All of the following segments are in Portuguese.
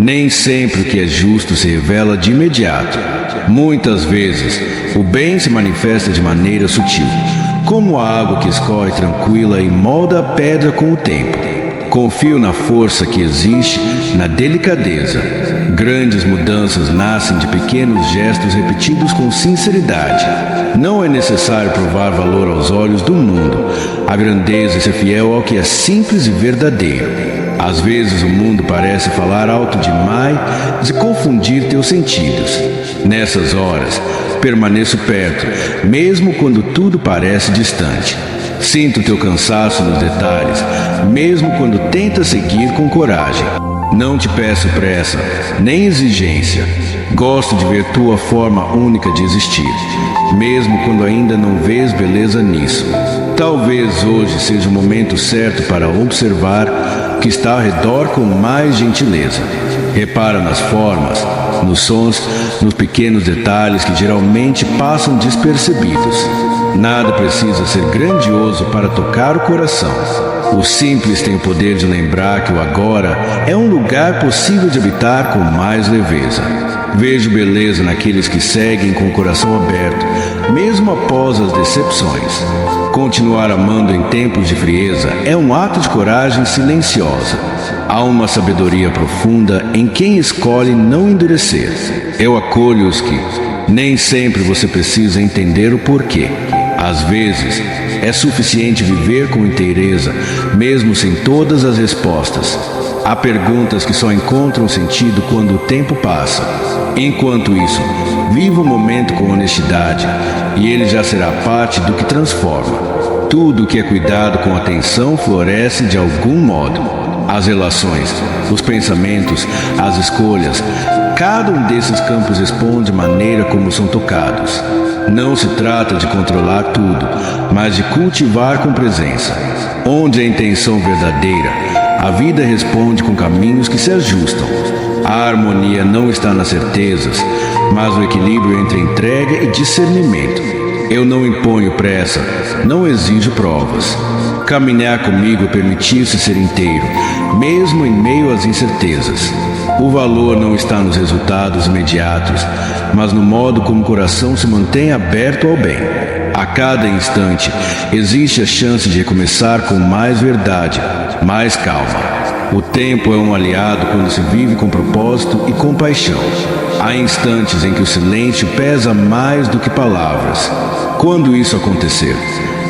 Nem sempre o que é justo se revela de imediato. Muitas vezes, o bem se manifesta de maneira sutil, como a água que escorre tranquila e molda a pedra com o tempo. Confio na força que existe na delicadeza. Grandes mudanças nascem de pequenos gestos repetidos com sinceridade. Não é necessário provar valor aos olhos do mundo. A grandeza é ser fiel ao que é simples e verdadeiro. Às vezes o mundo parece falar alto demais e confundir teus sentidos. Nessas horas, permaneço perto, mesmo quando tudo parece distante. Sinto teu cansaço nos detalhes, mesmo quando tentas seguir com coragem. Não te peço pressa, nem exigência. Gosto de ver tua forma única de existir, mesmo quando ainda não vês beleza nisso. Talvez hoje seja o momento certo para observar o que está ao redor com mais gentileza. Repara nas formas, nos sons, nos pequenos detalhes que geralmente passam despercebidos. Nada precisa ser grandioso para tocar o coração. O simples tem o poder de lembrar que o agora é um lugar possível de habitar com mais leveza. Vejo beleza naqueles que seguem com o coração aberto, mesmo após as decepções. Continuar amando em tempos de frieza é um ato de coragem silenciosa. Há uma sabedoria profunda em quem escolhe não endurecer. Eu acolho os que nem sempre você precisa entender o porquê. Às vezes, é suficiente viver com inteireza, mesmo sem todas as respostas. Há perguntas que só encontram sentido quando o tempo passa. Enquanto isso, viva o momento com honestidade, e ele já será parte do que transforma. Tudo que é cuidado com atenção floresce de algum modo. As relações, os pensamentos, as escolhas, cada um desses campos responde à maneira como são tocados. Não se trata de controlar tudo, mas de cultivar com presença. Onde a intenção verdadeira, a vida responde com caminhos que se ajustam. A harmonia não está nas certezas, mas no equilíbrio entre entrega e discernimento. Eu não imponho pressa, não exijo provas. Caminhar comigo é permitir-se ser inteiro, mesmo em meio às incertezas. O valor não está nos resultados imediatos, mas no modo como o coração se mantém aberto ao bem. A cada instante, existe a chance de recomeçar com mais verdade, mais calma. O tempo é um aliado quando se vive com propósito e compaixão. Há instantes em que o silêncio pesa mais do que palavras. Quando isso acontecer,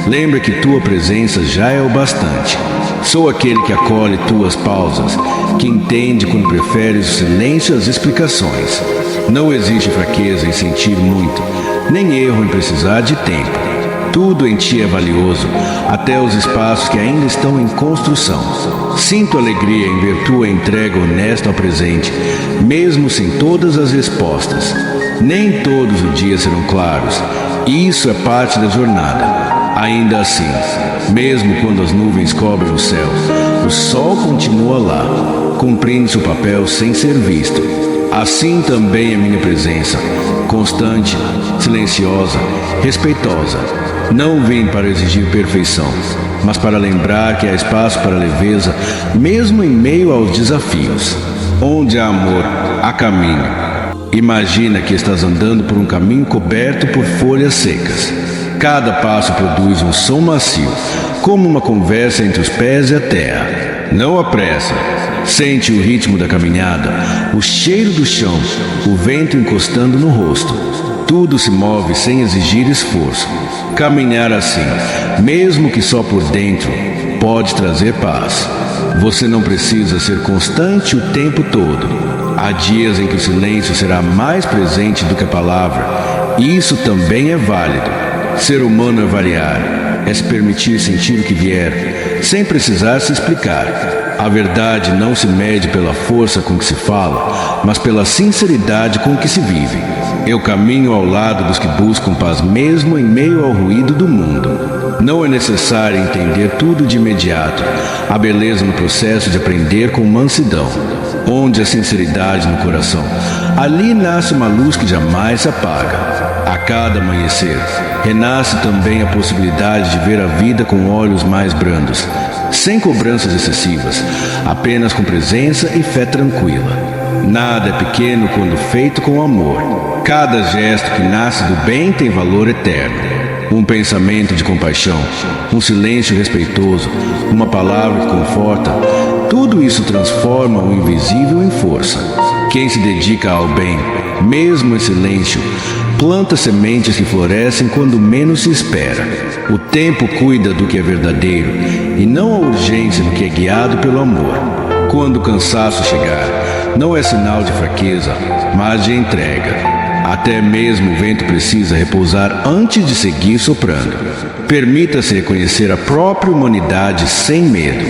lembra que tua presença já é o bastante. Sou aquele que acolhe tuas pausas, que entende quando preferes o silêncio às explicações. Não existe fraqueza em sentir muito, nem erro em precisar de tempo. Tudo em ti é valioso, até os espaços que ainda estão em construção. Sinto alegria em ver tua entrega honesta ao presente, mesmo sem todas as respostas. Nem todos os dias serão claros, e isso é parte da jornada. Ainda assim, mesmo quando as nuvens cobrem o céu, o sol continua lá, cumprindo seu papel sem ser visto. Assim também é minha presença, constante, silenciosa, respeitosa. Não vim para exigir perfeição, mas para lembrar que há espaço para leveza, mesmo em meio aos desafios. Onde há amor, há caminho. Imagina que estás andando por um caminho coberto por folhas secas. Cada passo produz um som macio, como uma conversa entre os pés e a terra. Não apressa. Sente o ritmo da caminhada, o cheiro do chão, o vento encostando no rosto. Tudo se move sem exigir esforço. Caminhar assim, mesmo que só por dentro, pode trazer paz. Você não precisa ser constante o tempo todo. Há dias em que o silêncio será mais presente do que a palavra. E isso também é válido. Ser humano é variar, é se permitir sentir o que vier, sem precisar se explicar. A verdade não se mede pela força com que se fala, mas pela sinceridade com que se vive. Eu caminho ao lado dos que buscam paz mesmo em meio ao ruído do mundo. Não é necessário entender tudo de imediato. Há beleza no processo de aprender com mansidão. Onde a sinceridade no coração, ali nasce uma luz que jamais se apaga. A cada amanhecer, renasce também a possibilidade de ver a vida com olhos mais brandos, sem cobranças excessivas, apenas com presença e fé tranquila. Nada é pequeno quando feito com amor. Cada gesto que nasce do bem tem valor eterno. Um pensamento de compaixão, um silêncio respeitoso, uma palavra que conforta, tudo isso transforma o invisível em força. Quem se dedica ao bem, mesmo em silêncio, planta sementes que florescem quando menos se espera. O tempo cuida do que é verdadeiro e não a urgência do que é guiado pelo amor. Quando o cansaço chegar, não é sinal de fraqueza, mas de entrega. Até mesmo o vento precisa repousar antes de seguir soprando. Permita-se reconhecer a própria humanidade sem medo.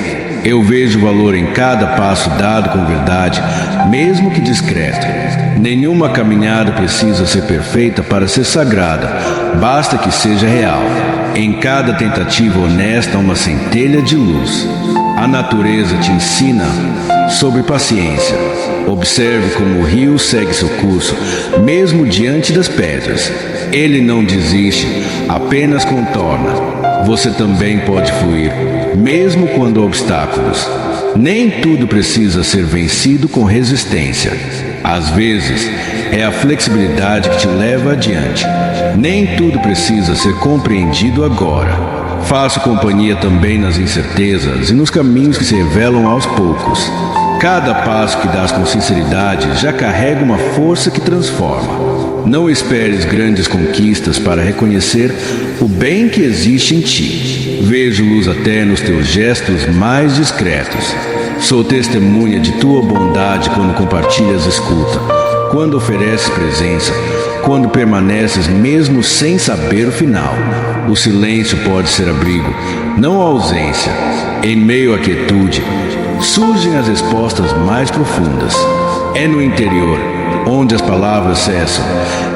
Eu vejo valor em cada passo dado com verdade, mesmo que discreto. Nenhuma caminhada precisa ser perfeita para ser sagrada, basta que seja real. Em cada tentativa honesta, uma centelha de luz. A natureza te ensina sobre paciência. Observe como o rio segue seu curso, mesmo diante das pedras. Ele não desiste, apenas contorna. Você também pode fluir, mesmo quando há obstáculos. Nem tudo precisa ser vencido com resistência. Às vezes, é a flexibilidade que te leva adiante. Nem tudo precisa ser compreendido agora. Faço companhia também nas incertezas e nos caminhos que se revelam aos poucos. Cada passo que dás com sinceridade já carrega uma força que transforma. Não esperes grandes conquistas para reconhecer o bem que existe em ti. Vejo luz até nos teus gestos mais discretos. Sou testemunha de tua bondade quando compartilhas escuta, quando ofereces presença, quando permaneces mesmo sem saber o final. O silêncio pode ser abrigo, não a ausência. Em meio à quietude, surgem as respostas mais profundas. É no interior, onde as palavras cessam,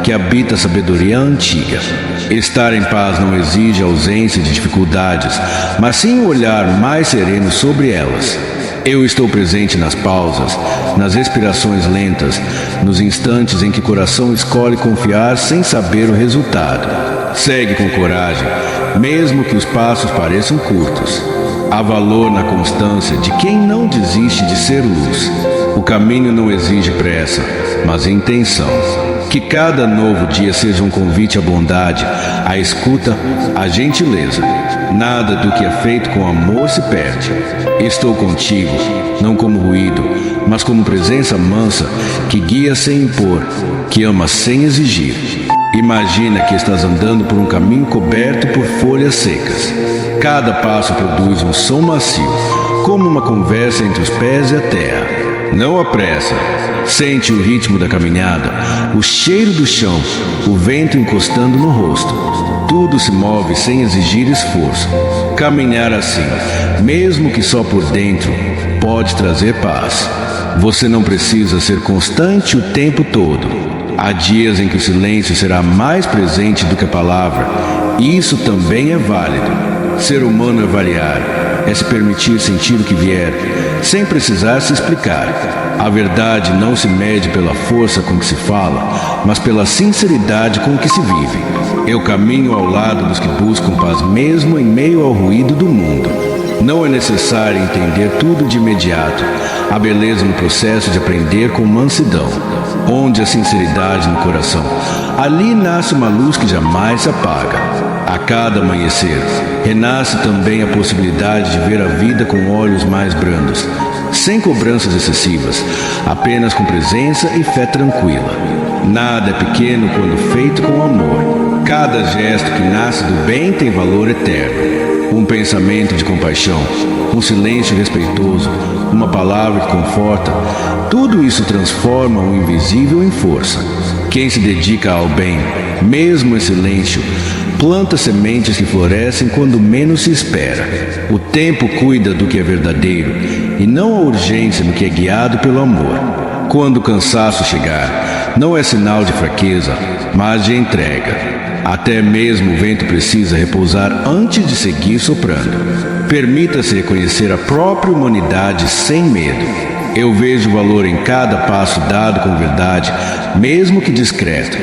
que habita a sabedoria antiga. Estar em paz não exige a ausência de dificuldades, mas sim um olhar mais sereno sobre elas. Eu estou presente nas pausas, nas respirações lentas, nos instantes em que o coração escolhe confiar sem saber o resultado. Segue com coragem, mesmo que os passos pareçam curtos. Há valor na constância de quem não desiste de ser luz. O caminho não exige pressa, mas intenção. Que cada novo dia seja um convite à bondade, à escuta, à gentileza. Nada do que é feito com amor se perde. Estou contigo, não como ruído, mas como presença mansa, que guia sem impor, que ama sem exigir. Imagina que estás andando por um caminho coberto por folhas secas. Cada passo produz um som macio, como uma conversa entre os pés e a terra. Não apressa. Sente o ritmo da caminhada, o cheiro do chão, o vento encostando no rosto. Tudo se move sem exigir esforço. Caminhar assim, mesmo que só por dentro, pode trazer paz. Você não precisa ser constante o tempo todo. Há dias em que o silêncio será mais presente do que a palavra. E isso também é válido. Ser humano é variar, é se permitir sentir o que vier, sem precisar se explicar. A verdade não se mede pela força com que se fala, mas pela sinceridade com que se vive. Eu caminho ao lado dos que buscam paz mesmo em meio ao ruído do mundo. Não é necessário entender tudo de imediato. Há beleza no processo de aprender com mansidão. Onde a sinceridade no coração, ali nasce uma luz que jamais se apaga. A cada amanhecer, renasce também a possibilidade de ver a vida com olhos mais brandos, sem cobranças excessivas, apenas com presença e fé tranquila. Nada é pequeno quando feito com amor. Cada gesto que nasce do bem tem valor eterno. Um pensamento de compaixão, um silêncio respeitoso, uma palavra que conforta, tudo isso transforma o invisível em força. Quem se dedica ao bem, mesmo em silêncio, planta sementes que florescem quando menos se espera. O tempo cuida do que é verdadeiro e não a urgência no que é guiado pelo amor. Quando o cansaço chegar, não é sinal de fraqueza, mas de entrega. Até mesmo o vento precisa repousar antes de seguir soprando. Permita-se reconhecer a própria humanidade sem medo. Eu vejo valor em cada passo dado com verdade, mesmo que discreto.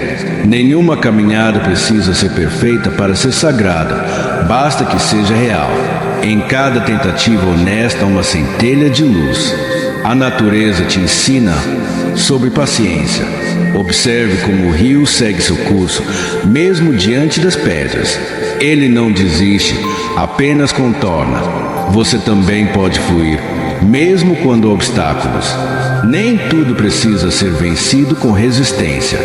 Nenhuma caminhada precisa ser perfeita para ser sagrada, basta que seja real. Em cada tentativa honesta, uma centelha de luz. A natureza te ensina sobre paciência. Observe como o rio segue seu curso, mesmo diante das pedras. Ele não desiste, apenas contorna. Você também pode fluir, mesmo quando há obstáculos. Nem tudo precisa ser vencido com resistência.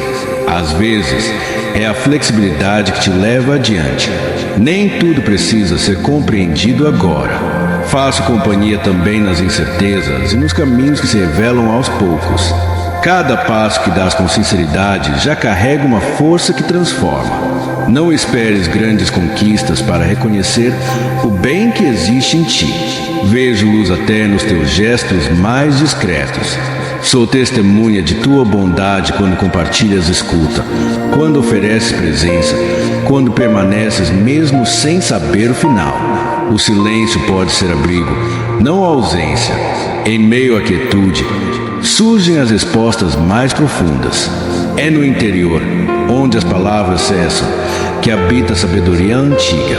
Às vezes, é a flexibilidade que te leva adiante. Nem tudo precisa ser compreendido agora. Faço companhia também nas incertezas e nos caminhos que se revelam aos poucos. Cada passo que dás com sinceridade já carrega uma força que transforma. Não esperes grandes conquistas para reconhecer o bem que existe em ti. Vejo luz até nos teus gestos mais discretos. Sou testemunha de tua bondade quando compartilhas escuta, quando ofereces presença, quando permaneces mesmo sem saber o final. O silêncio pode ser abrigo, não a ausência. Em meio à quietude, surgem as respostas mais profundas. É no interior, onde as palavras cessam, que habita a sabedoria antiga.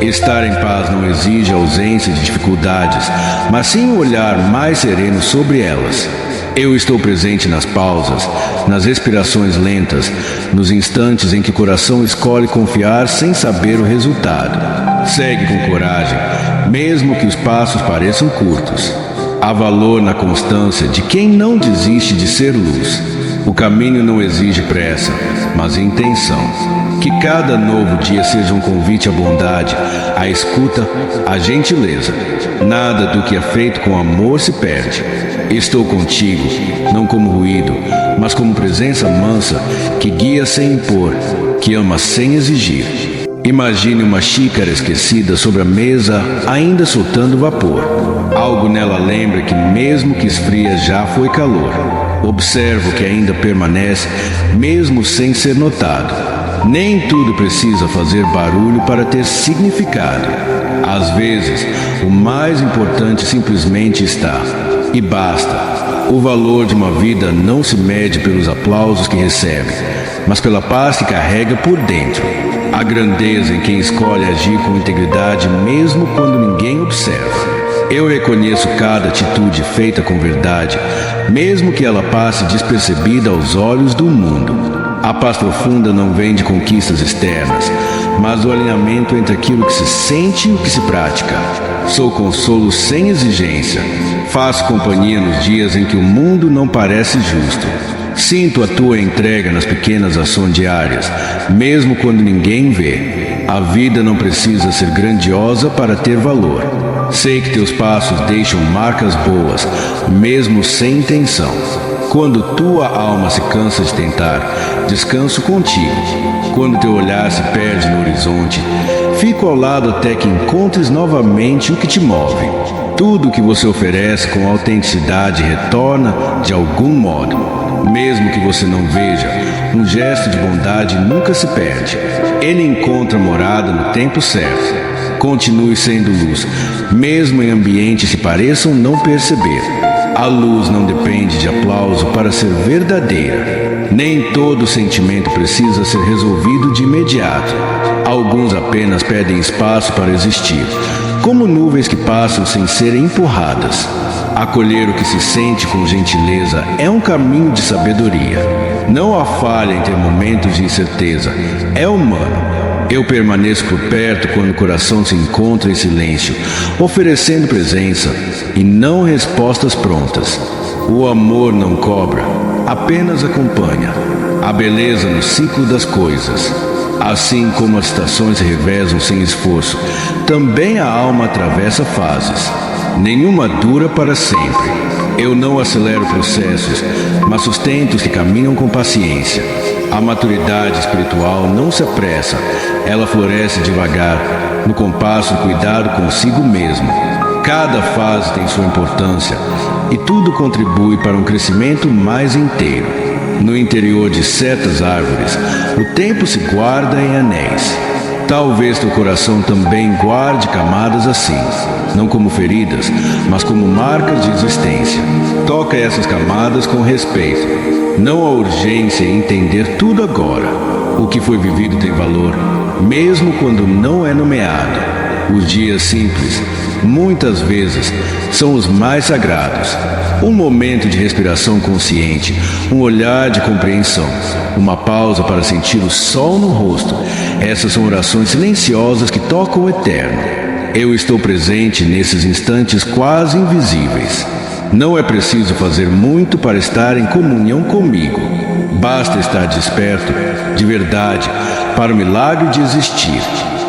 Estar em paz não exige a ausência de dificuldades, mas sim um olhar mais sereno sobre elas. Eu estou presente nas pausas, nas respirações lentas, nos instantes em que o coração escolhe confiar sem saber o resultado. Segue com coragem, mesmo que os passos pareçam curtos. Há valor na constância de quem não desiste de ser luz. O caminho não exige pressa, mas intenção. Que cada novo dia seja um convite à bondade, à escuta, à gentileza. Nada do que é feito com amor se perde. Estou contigo, não como ruído, mas como presença mansa que guia sem impor, que ama sem exigir. Imagine uma xícara esquecida sobre a mesa, ainda soltando vapor. Algo nela lembra que mesmo que esfria já foi calor. Observo que ainda permanece, mesmo sem ser notado. Nem tudo precisa fazer barulho para ter significado. Às vezes, o mais importante simplesmente está. E basta. O valor de uma vida não se mede pelos aplausos que recebe, mas pela paz que carrega por dentro. A grandeza em quem escolhe agir com integridade mesmo quando ninguém observa. Eu reconheço cada atitude feita com verdade, mesmo que ela passe despercebida aos olhos do mundo. A paz profunda não vem de conquistas externas, mas do alinhamento entre aquilo que se sente e o que se pratica. Sou consolo sem exigência. Faço companhia nos dias em que o mundo não parece justo. Sinto a tua entrega nas pequenas ações diárias, mesmo quando ninguém vê. A vida não precisa ser grandiosa para ter valor. Sei que teus passos deixam marcas boas, mesmo sem intenção. Quando tua alma se cansa de tentar, descanso contigo. Quando teu olhar se perde no horizonte, fico ao lado até que encontres novamente o que te move. Tudo o que você oferece com autenticidade retorna de algum modo. Mesmo que você não veja, um gesto de bondade nunca se perde. Ele encontra morada no tempo certo. Continue sendo luz, mesmo em ambientes que pareçam não perceber. A luz não depende de aplauso para ser verdadeira. Nem todo sentimento precisa ser resolvido de imediato. Alguns apenas pedem espaço para existir, como nuvens que passam sem serem empurradas. Acolher o que se sente com gentileza é um caminho de sabedoria. Não há falha em ter momentos de incerteza. É humano. Eu permaneço por perto quando o coração se encontra em silêncio, oferecendo presença e não respostas prontas. O amor não cobra, apenas acompanha. A beleza no ciclo das coisas. Assim como as estações se revezam sem esforço, também a alma atravessa fases. Nenhuma dura para sempre. Eu não acelero processos, mas sustento os que caminham com paciência. A maturidade espiritual não se apressa, ela floresce devagar, no compasso do cuidado consigo mesmo. Cada fase tem sua importância e tudo contribui para um crescimento mais inteiro. No interior de certas árvores, o tempo se guarda em anéis. Talvez teu coração também guarde camadas assim, não como feridas, mas como marcas de existência. Toca essas camadas com respeito. Não há urgência em entender tudo agora. O que foi vivido tem valor, mesmo quando não é nomeado. Os dias simples, muitas vezes, são os mais sagrados. Um momento de respiração consciente, um olhar de compreensão, uma pausa para sentir o sol no rosto. Essas são orações silenciosas que tocam o eterno. Eu estou presente nesses instantes quase invisíveis. Não é preciso fazer muito para estar em comunhão comigo. Basta estar desperto, de verdade, para o milagre de existir.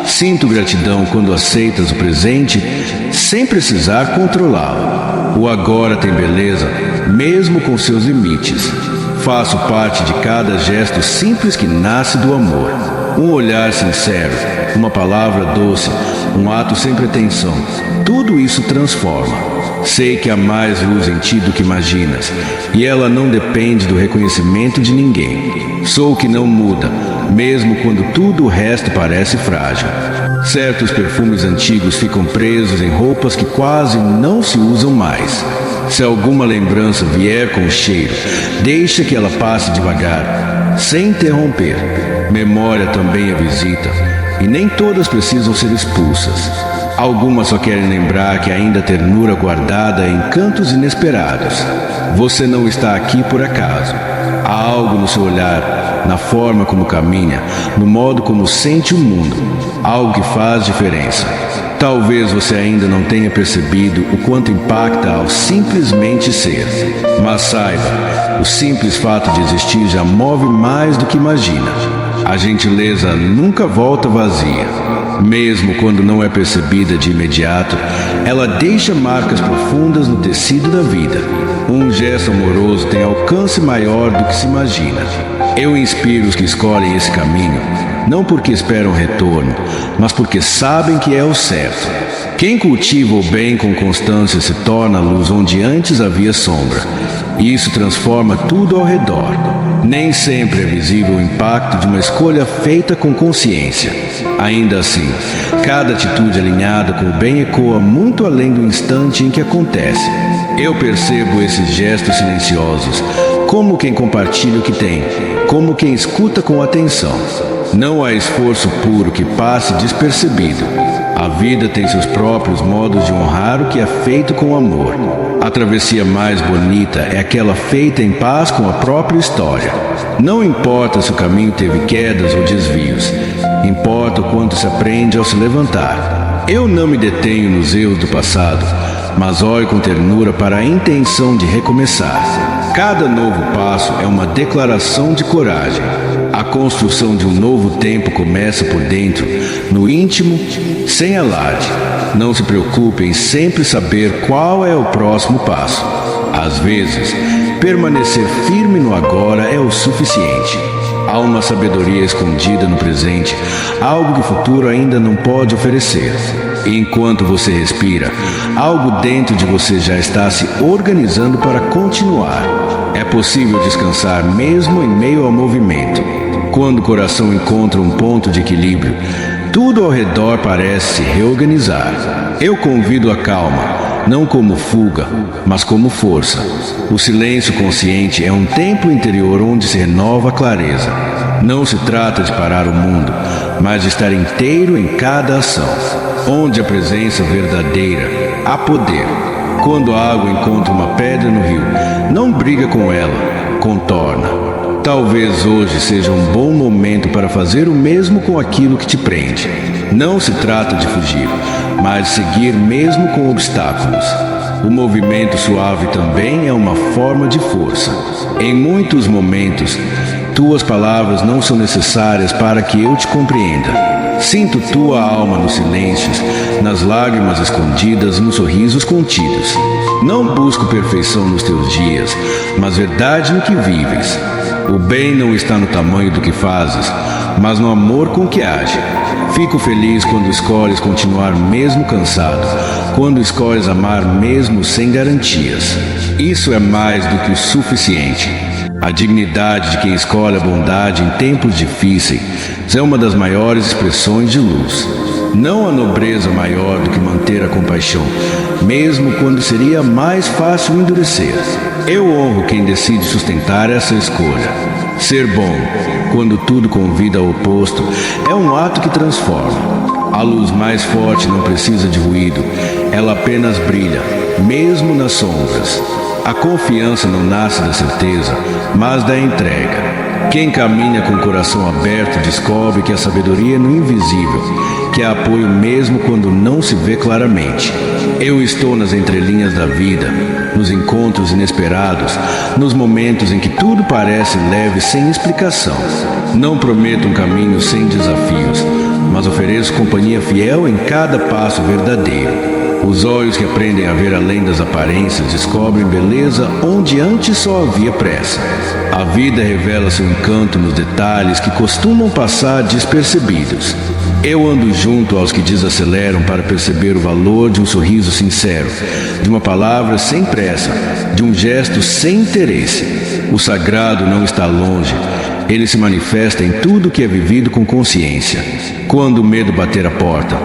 Sinto gratidão quando aceitas o presente sem precisar controlá-lo. O agora tem beleza, mesmo com seus limites. Faço parte de cada gesto simples que nasce do amor. Um olhar sincero, uma palavra doce, um ato sem pretensão. Tudo isso transforma. Sei que há mais luz em ti do que imaginas, e ela não depende do reconhecimento de ninguém. Sou o que não muda, mesmo quando tudo o resto parece frágil. Certos perfumes antigos ficam presos em roupas que quase não se usam mais. Se alguma lembrança vier com o cheiro, deixa que ela passe devagar, sem interromper. Memória também a visita, e nem todas precisam ser expulsas. Algumas só querem lembrar que ainda há ternura guardada em cantos inesperados. Você não está aqui por acaso. Há algo no seu olhar, na forma como caminha, no modo como sente o mundo. Algo que faz diferença. Talvez você ainda não tenha percebido o quanto impacta ao simplesmente ser. Mas saiba, o simples fato de existir já move mais do que imagina. A gentileza nunca volta vazia. Mesmo quando não é percebida de imediato, ela deixa marcas profundas no tecido da vida. Um gesto amoroso tem alcance maior do que se imagina. Eu inspiro os que escolhem esse caminho, não porque esperam retorno, mas porque sabem que é o certo. Quem cultiva o bem com constância se torna luz onde antes havia sombra. E isso transforma tudo ao redor. Nem sempre é visível o impacto de uma escolha feita com consciência. Ainda assim, cada atitude alinhada com o bem ecoa muito além do instante em que acontece. Eu percebo esses gestos silenciosos, como quem compartilha o que tem, como quem escuta com atenção. Não há esforço puro que passe despercebido. A vida tem seus próprios modos de honrar o que é feito com amor. A travessia mais bonita é aquela feita em paz com a própria história. Não importa se o caminho teve quedas ou desvios. Importa o quanto se aprende ao se levantar. Eu não me detenho nos erros do passado, mas olho com ternura para a intenção de recomeçar. Cada novo passo é uma declaração de coragem. A construção de um novo tempo começa por dentro, no íntimo, sem alarde. Não se preocupe em sempre saber qual é o próximo passo. Às vezes, permanecer firme no agora é o suficiente. Há uma sabedoria escondida no presente, algo que o futuro ainda não pode oferecer. E enquanto você respira, algo dentro de você já está se organizando para continuar. É possível descansar mesmo em meio ao movimento. Quando o coração encontra um ponto de equilíbrio, tudo ao redor parece se reorganizar. Eu convido a calma, não como fuga, mas como força. O silêncio consciente é um templo interior onde se renova a clareza. Não se trata de parar o mundo, mas de estar inteiro em cada ação. Onde a presença verdadeira, há poder. Quando a água encontra uma pedra no rio, não briga com ela, contorna. Talvez hoje seja um bom momento para fazer o mesmo com aquilo que te prende. Não se trata de fugir, mas de seguir mesmo com obstáculos. O movimento suave também é uma forma de força. Em muitos momentos, tuas palavras não são necessárias para que eu te compreenda. Sinto tua alma nos silêncios, nas lágrimas escondidas, nos sorrisos contidos. Não busco perfeição nos teus dias, mas verdade no que vives. O bem não está no tamanho do que fazes, mas no amor com que age. Fico feliz quando escolhes continuar mesmo cansado, quando escolhes amar mesmo sem garantias. Isso é mais do que o suficiente. A dignidade de quem escolhe a bondade em tempos difíceis é uma das maiores expressões de luz. Não há nobreza maior do que manter a compaixão, mesmo quando seria mais fácil endurecer. Eu honro quem decide sustentar essa escolha. Ser bom, quando tudo convida ao oposto, é um ato que transforma. A luz mais forte não precisa de ruído, ela apenas brilha. mesmo nas sombras. A confiança não nasce da certeza, mas da entrega. Quem caminha com o coração aberto descobre que a sabedoria é no invisível, que há apoio mesmo quando não se vê claramente. Eu estou nas entrelinhas da vida, nos encontros inesperados, nos momentos em que tudo parece leve sem explicação. Não prometo um caminho sem desafios, mas ofereço companhia fiel em cada passo verdadeiro. Os olhos que aprendem a ver além das aparências descobrem beleza onde antes só havia pressa. A vida revela seu encanto nos detalhes que costumam passar despercebidos. Eu ando junto aos que desaceleram para perceber o valor de um sorriso sincero, de uma palavra sem pressa, de um gesto sem interesse. O sagrado não está longe. Ele se manifesta em tudo que é vivido com consciência. Quando o medo bater a porta,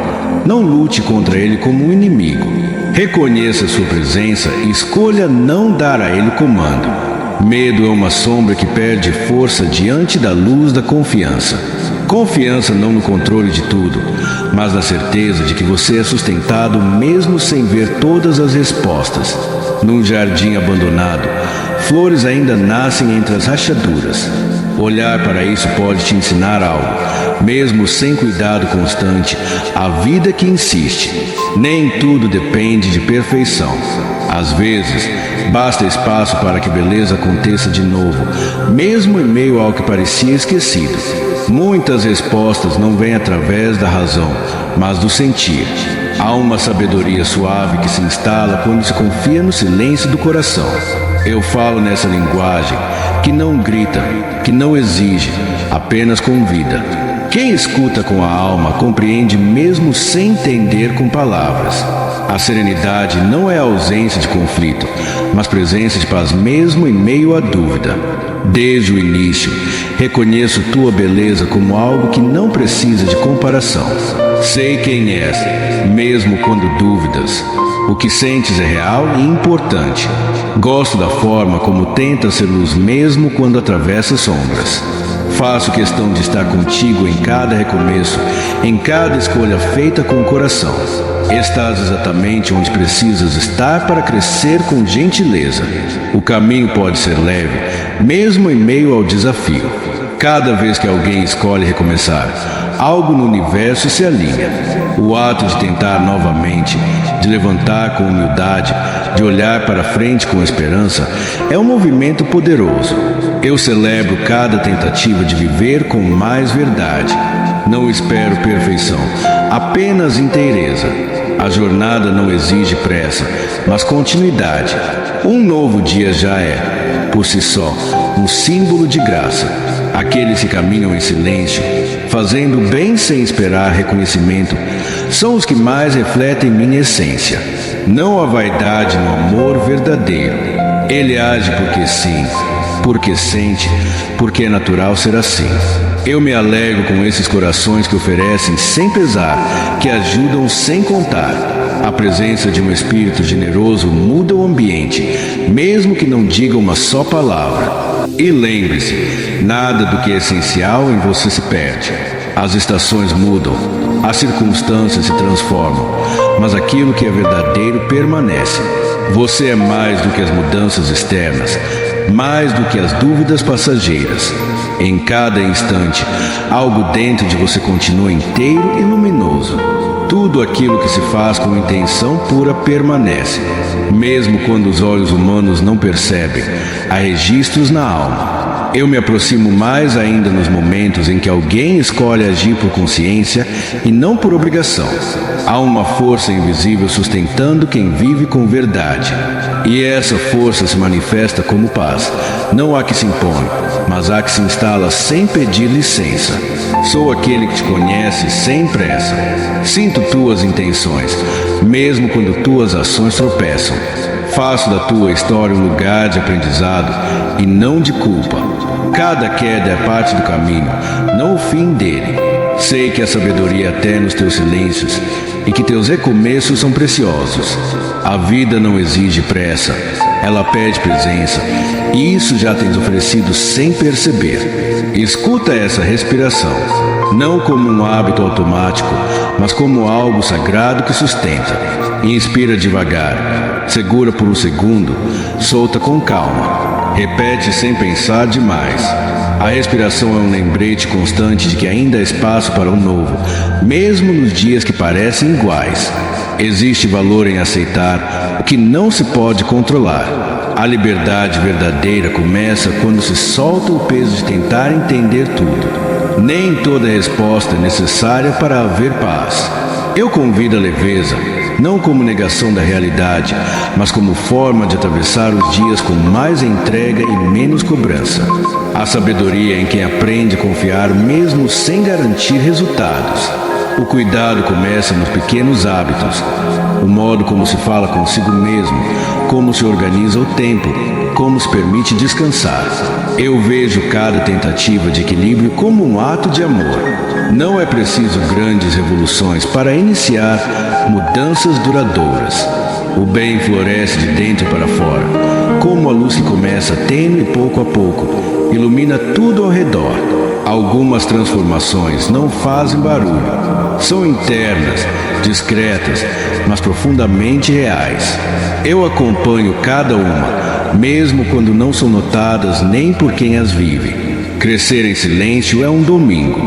não lute contra ele como um inimigo. Reconheça sua presença e escolha não dar a ele comando. Medo é uma sombra que perde força diante da luz da confiança. Confiança não no controle de tudo, mas na certeza de que você é sustentado mesmo sem ver todas as respostas. Num jardim abandonado, flores ainda nascem entre as rachaduras. Olhar para isso pode te ensinar algo. Mesmo sem cuidado constante, a vida que insiste. Nem tudo depende de perfeição. Às vezes, basta espaço para que beleza aconteça de novo, mesmo em meio ao que parecia esquecido. Muitas respostas não vêm através da razão, mas do sentir. Há uma sabedoria suave que se instala quando se confia no silêncio do coração. Eu falo nessa linguagem que não grita, que não exige, apenas convida. Quem escuta com a alma compreende mesmo sem entender com palavras. A serenidade não é a ausência de conflito, mas presença de paz mesmo em meio à dúvida. Desde o início, reconheço tua beleza como algo que não precisa de comparação. Sei quem és, mesmo quando dúvidas. O que sentes é real e importante. Gosto da forma como tentas ser luz mesmo quando atravessa sombras. Faço questão de estar contigo em cada recomeço, em cada escolha feita com o coração. Estás exatamente onde precisas estar para crescer com gentileza. O caminho pode ser leve, mesmo em meio ao desafio. Cada vez que alguém escolhe recomeçar, algo no universo se alinha. O ato de tentar novamente, de levantar com humildade, de olhar para frente com esperança, é um movimento poderoso. Eu celebro cada tentativa de viver com mais verdade. Não espero perfeição, apenas inteireza. A jornada não exige pressa, mas continuidade. Um novo dia já é, por si só, um símbolo de graça. Aqueles que caminham em silêncio, fazendo bem sem esperar reconhecimento, são os que mais refletem minha essência. Não a vaidade no amor verdadeiro. Ele age porque sim, porque sente, porque é natural ser assim. Eu me alegro com esses corações que oferecem sem pesar, que ajudam sem contar. A presença de um espírito generoso muda o ambiente, mesmo que não diga uma só palavra. E lembre-se, nada do que é essencial em você se perde. As estações mudam, as circunstâncias se transformam, mas aquilo que é verdadeiro permanece. Você é mais do que as mudanças externas, mais do que as dúvidas passageiras. Em cada instante, algo dentro de você continua inteiro e luminoso. Tudo aquilo que se faz com intenção pura permanece. Mesmo quando os olhos humanos não percebem, há registros na alma. Eu me aproximo mais ainda nos momentos em que alguém escolhe agir por consciência e não por obrigação. Há uma força invisível sustentando quem vive com verdade. E essa força se manifesta como paz. Não há que se impõe, mas há que se instala sem pedir licença. Sou aquele que te conhece sem pressa. Sinto tuas intenções, mesmo quando tuas ações tropeçam. Faço da tua história um lugar de aprendizado e não de culpa. Cada queda é parte do caminho, não o fim dele. Sei que a sabedoria até nos teus silêncios e que teus recomeços são preciosos. A vida não exige pressa, ela pede presença, e isso já tens oferecido sem perceber. Escuta essa respiração, não como um hábito automático, mas como algo sagrado que sustenta. Inspira devagar, segura por um segundo, solta com calma. Repete sem pensar demais. A respiração é um lembrete constante de que ainda há espaço para o novo, mesmo nos dias que parecem iguais. Existe valor em aceitar o que não se pode controlar. A liberdade verdadeira começa quando se solta o peso de tentar entender tudo. Nem toda resposta é necessária para haver paz. Eu convido a leveza, não como negação da realidade, mas como forma de atravessar os dias com mais entrega e menos cobrança. A sabedoria em quem aprende a confiar mesmo sem garantir resultados. O cuidado começa nos pequenos hábitos, o modo como se fala consigo mesmo, como se organiza o tempo, como se permite descansar. Eu vejo cada tentativa de equilíbrio como um ato de amor. Não é preciso grandes revoluções para iniciar mudanças duradouras. O bem floresce de dentro para fora, como a luz que começa tênue pouco a pouco, ilumina tudo ao redor. Algumas transformações não fazem barulho, são internas, discretas, mas profundamente reais. Eu acompanho cada uma, mesmo quando não são notadas nem por quem as vive. Crescer em silêncio é um domingo.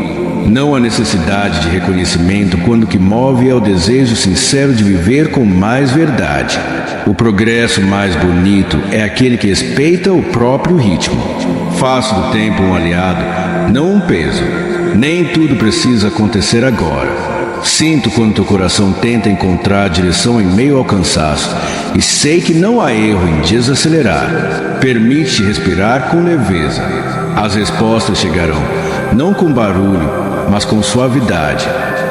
Não há necessidade de reconhecimento quando o que move é o desejo sincero de viver com mais verdade. O progresso mais bonito é aquele que respeita o próprio ritmo. Faço do tempo um aliado, não um peso. Nem tudo precisa acontecer agora. Sinto quando teu coração tenta encontrar direção em meio ao cansaço, e sei que não há erro em desacelerar. Permite respirar com leveza. As respostas chegarão, não com barulho, mas com suavidade.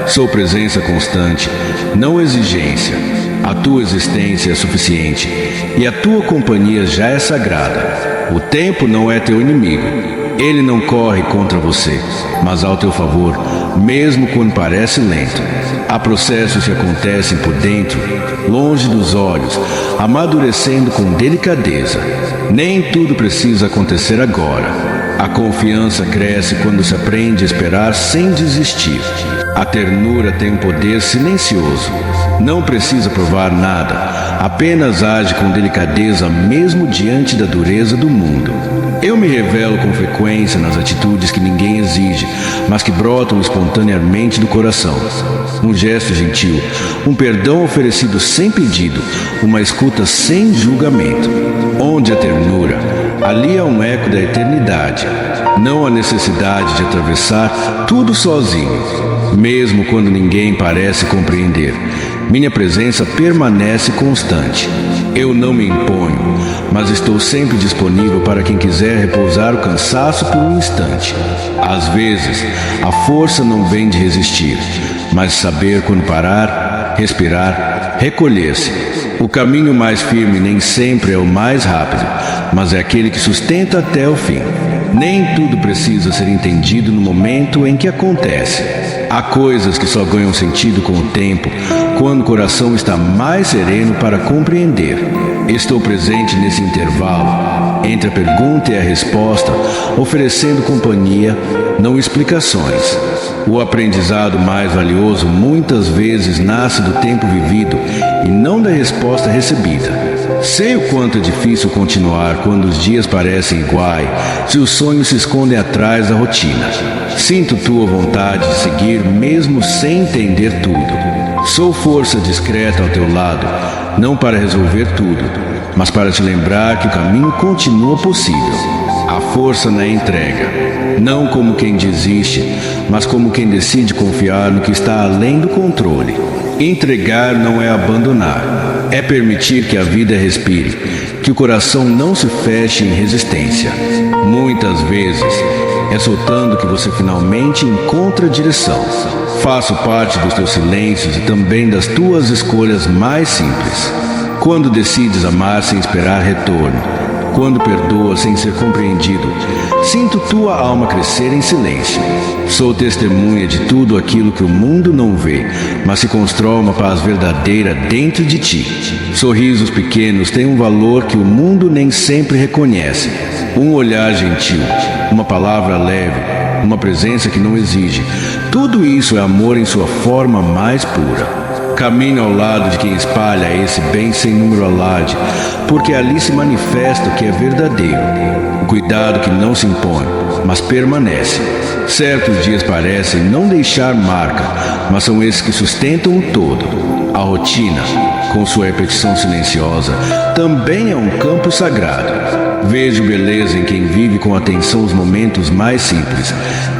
Sou presença constante, não exigência. A tua existência é suficiente, e a tua companhia já é sagrada. O tempo não é teu inimigo. Ele não corre contra você, mas ao teu favor, mesmo quando parece lento. Há processos que acontecem por dentro, longe dos olhos, amadurecendo com delicadeza. Nem tudo precisa acontecer agora. A confiança cresce quando se aprende a esperar sem desistir. A ternura tem um poder silencioso. Não precisa provar nada, apenas age com delicadeza mesmo diante da dureza do mundo. Eu me revelo com frequência nas atitudes que ninguém exige, mas que brotam espontaneamente do coração. Um gesto gentil, um perdão oferecido sem pedido, uma escuta sem julgamento. Onde a ternura, ali há um eco da eternidade. Não há necessidade de atravessar tudo sozinho, mesmo quando ninguém parece compreender. Minha presença permanece constante. Eu não me imponho, mas estou sempre disponível para quem quiser repousar o cansaço por um instante. Às vezes, a força não vem de resistir, mas de saber quando parar, respirar, recolher-se. O caminho mais firme nem sempre é o mais rápido, mas é aquele que sustenta até o fim. Nem tudo precisa ser entendido no momento em que acontece. Há coisas que só ganham sentido com o tempo, quando o coração está mais sereno para compreender. Estou presente nesse intervalo, entre a pergunta e a resposta, oferecendo companhia, não explicações. O aprendizado mais valioso muitas vezes nasce do tempo vivido e não da resposta recebida. Sei o quanto é difícil continuar quando os dias parecem iguais, se os sonhos se escondem atrás da rotina. Sinto tua vontade de seguir mesmo sem entender tudo. Sou força discreta ao teu lado, não para resolver tudo, mas para te lembrar que o caminho continua possível. A força na entrega, não como quem desiste, mas como quem decide confiar no que está além do controle. Entregar não é abandonar, é permitir que a vida respire, que o coração não se feche em resistência. Muitas vezes é soltando que você finalmente encontra direção. Faço parte dos teus silêncios e também das tuas escolhas mais simples. Quando decides amar sem esperar retorno, quando perdoa sem ser compreendido, Sinto tua alma crescer em silêncio. Sou testemunha de tudo aquilo que o mundo não vê, mas se constrói uma paz verdadeira dentro de ti. Sorrisos pequenos têm um valor que o mundo nem sempre reconhece. Um olhar gentil, uma palavra leve, uma presença que não exige. Tudo isso é amor em sua forma mais pura. Caminho ao lado de quem espalha esse bem sem número alarde, porque ali se manifesta o que é verdadeiro. O cuidado que não se impõe, mas permanece. Certos dias parecem não deixar marca, mas são esses que sustentam o todo. A rotina, com sua repetição silenciosa, também é um campo sagrado. Vejo beleza em quem vive com atenção os momentos mais simples,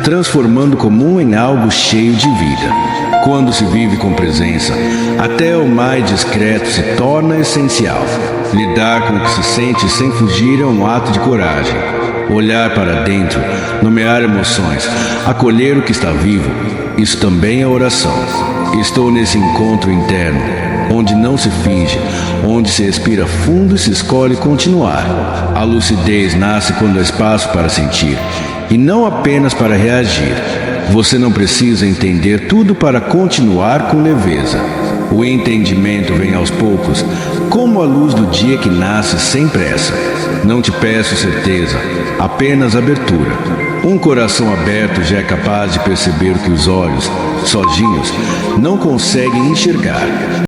transformando o comum em algo cheio de vida. Quando se vive com presença, até o mais discreto se torna essencial. Lidar com o que se sente sem fugir é um ato de coragem. Olhar para dentro, nomear emoções, acolher o que está vivo, isso também é oração. Estou nesse encontro interno, onde não se finge, onde se respira fundo e se escolhe continuar. A lucidez nasce quando há espaço para sentir, e não apenas para reagir. Você não precisa entender tudo para continuar com leveza. O entendimento vem aos poucos, como a luz do dia que nasce sem pressa. Não te peço certeza, apenas abertura. Um coração aberto já é capaz de perceber o que os olhos, sozinhos, não conseguem enxergar.